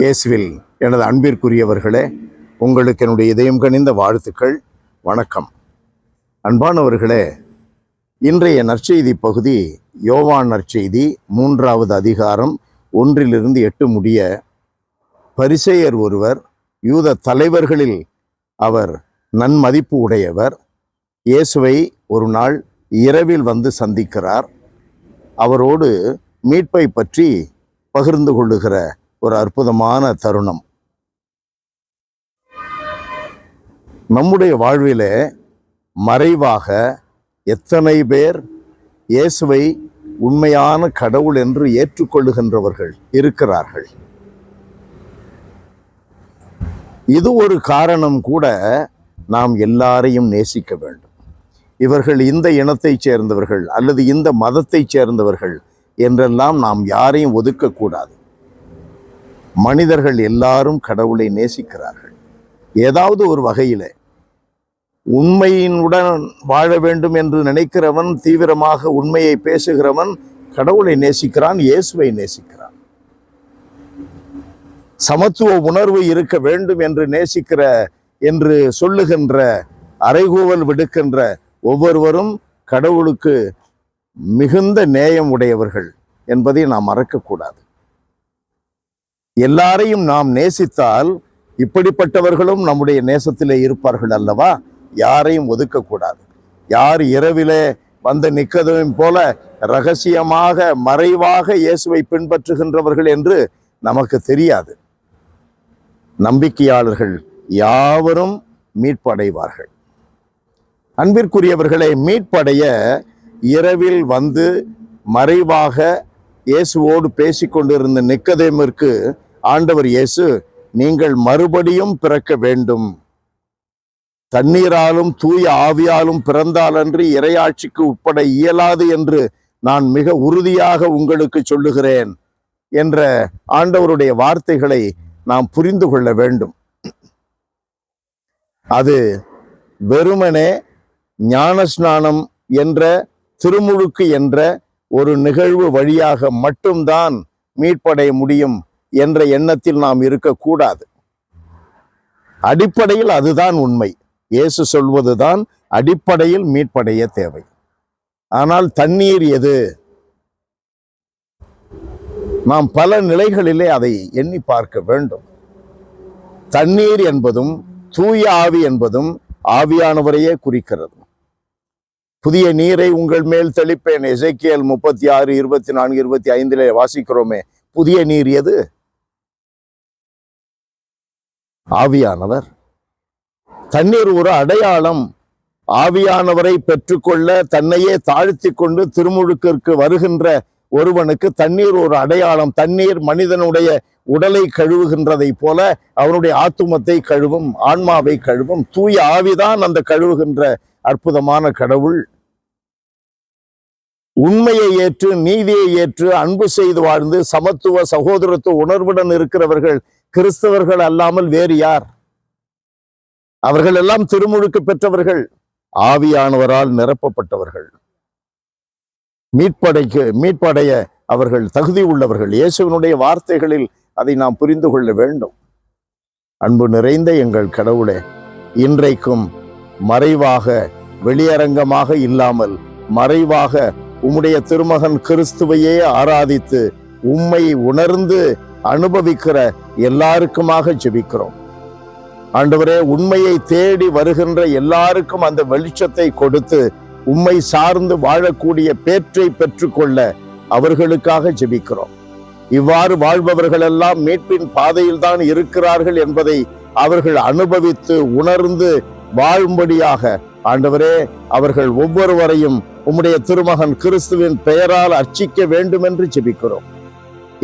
இயேசுவில் எனது அன்பிற்குரியவர்களே, உங்களுக்கு என்னுடைய இதயம் கனிந்த வாழ்த்துக்கள். வணக்கம். அன்பானவர்களே, இன்றைய நற்செய்தி பகுதி யோவான் நற்செய்தி 3வது அதிகாரம் 1-8 முடிய. பரிசேயர் ஒருவர், யூத தலைவர்களில் அவர் நன்மதிப்பு உடையவர், இயேசுவை ஒரு நாள் இரவில் வந்து சந்திக்கிறார். அவரோடு மீட்பை பற்றி பகிர்ந்து கொள்ளுகிற ஒரு அற்புதமான தருணம். நம்முடைய வாழ்விலே மறைவாக எத்தனை பேர் இயேசுவை உண்மையான கடவுள் என்று ஏற்றுக்கொள்ளுகின்றவர்கள் இருக்கிறார்கள். இது ஒரு காரணம் கூட நாம் எல்லாரையும் நேசிக்க வேண்டும். இவர்கள் இந்த இனத்தைச் சேர்ந்தவர்கள் அல்லது இந்த மதத்தைச் சேர்ந்தவர்கள் என்றெல்லாம் நாம் யாரையும் ஒதுக்கக்கூடாது. மனிதர்கள் எல்லாரும் கடவுளை நேசிக்கிறார்கள். ஏதாவது ஒரு வகையிலே உண்மையினுடன் வாழ வேண்டும் என்று நினைக்கிறவன், தீவிரமாக உண்மையை பேசுகிறவன் கடவுளை நேசிக்கிறான், இயேசுவை நேசிக்கிறான். சமத்துவ உணர்வு இருக்க வேண்டும் என்று நேசிக்கிற என்று சொல்லுகின்ற, அறைகூவல் விடுக்கின்ற ஒவ்வொருவரும் கடவுளுக்கு மிகுந்த நேயம் உடையவர்கள் என்பதை நாம் மறக்கக்கூடாது. எல்லாரையும் நாம் நேசித்தால் இப்படிப்பட்டவர்களும் நம்முடைய நேசத்திலே இருப்பார்கள் அல்லவா? யாரையும் ஒதுக்கக்கூடாது. யார் இரவிலே வந்த நிக்கதேம் போல ரகசியமாக மறைவாக இயேசுவை பின்பற்றுகின்றவர்கள் என்று நமக்கு தெரியாது. நம்பிக்கையாளர்கள் யாவரும் மீட்படைவார்கள். அன்பிற்குரியவர்களை, மீட்படைய இரவில் வந்து மறைவாக இயேசுவோடு பேசிக்கொண்டிருந்த நிக்கதேமிற்கு ஆண்டவர் இயேசு, நீங்கள் மறுபடியும் பிறக்க வேண்டும், தண்ணீராலும் தூய ஆவியாலும் பிறந்தாலன்றி இறையாட்சிக்கு உட்பட இயலாது என்று நான் மிக உறுதியாக உங்களுக்கு சொல்லுகிறேன் என்ற ஆண்டவருடைய வார்த்தைகளை நாம் புரிந்து கொள்ள வேண்டும். அது வெறுமனே ஞானஸ்நானம் என்ற திருமுழுக்கு என்ற ஒரு நிகழ்வு வழியாக மட்டும்தான் மீட்படைய முடியும் என்ற எண்ணத்தில் நாம் இருக்கக்கூடாது. அடிப்படையில் அதுதான் உண்மை. இயேசு சொல்வதுதான் அடிப்படையில் மீட்படைய தேவை. ஆனால் தண்ணீர் எது? நாம் பல நிலைகளிலே அதை எண்ணி பார்க்க வேண்டும். தண்ணீர் என்பதும் தூய ஆவி என்பதும் ஆவியானவரையே குறிக்கிறது. புதிய நீரை உங்கள் மேல் தெளிப்பேன், எசேக்கியேல் 36, 24, 25 வாசிக்கிறோமே. புதிய நீர் எது? ஆவியானவர். தண்ணீர் ஒரு அடையாளம். ஆவியானவரை பெற்றுக்கொள்ள தன்னையே தாழ்த்தி கொண்டு திருமுழுக்கிற்கு வருகின்ற ஒருவனுக்கு தண்ணீர் ஒரு அடையாளம். தண்ணீர் மனிதனுடைய உடலை கழுவுகின்றதை போல அவனுடைய ஆத்துமத்தை கழுவும், ஆன்மாவை கழுவும். தூய ஆவிதான் அந்த கழுவுகின்ற அற்புதமான கடவுள். உண்மையை ஏற்று, நீதியை ஏற்று, அன்பு செய்து வாழ்ந்து சமத்துவ சகோதரத்துவ உணர்வுடன் இருக்கிறவர்கள் கிறிஸ்தவர்கள் அல்லாமல் வேறு யார்? அவர்கள் எல்லாம் திருமுழுக்கு பெற்றவர்கள், ஆவியானவரால் நிரப்பப்பட்டவர்கள். மீட்படைய அவர்கள் தகுதி உள்ளவர்கள். இயேசுவினுடைய வார்த்தைகளில் அதை நாம் புரிந்து கொள்ள வேண்டும். அன்பு நிறைந்த எங்கள் கடவுளே, இன்றைக்கும் மறைவாக, வெளியரங்கமாக இல்லாமல் மறைவாக உம்முடைய திருமகன் கிறிஸ்துவையே ஆராதித்து உம்மை உணர்ந்து அனுபவிக்கிற எல்லாருக்குமாக ஜெபிக்கிறோம். ஆண்டவரே, உண்மையை தேடி வருகின்ற எல்லாருக்கும் அந்த வெளிச்சத்தை கொடுத்து உம்மை சார்ந்து வாழக்கூடிய பேற்றை பெற்றுக்கொள்ள அவர்களுக்காக ஜெபிக்கிறோம். இவ்வாறு வாழ்பவர்கள் எல்லாம் மீட்பின் பாதையில் தான் இருக்கிறார்கள் என்பதை அவர்கள் அனுபவித்து உணர்ந்து வாழும்படியாக ஆண்டவரே, அவர்கள் ஒவ்வொருவரையும் உம்முடைய திருமகன் கிறிஸ்துவின் பெயரால் அர்ச்சிக்க வேண்டும் என்று ஜெபிக்கிறோம்.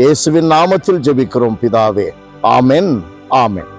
இயேசுவின் நாமத்தில் ஜெபிக்கிறோம் பிதாவே. ஆமென், ஆமென்.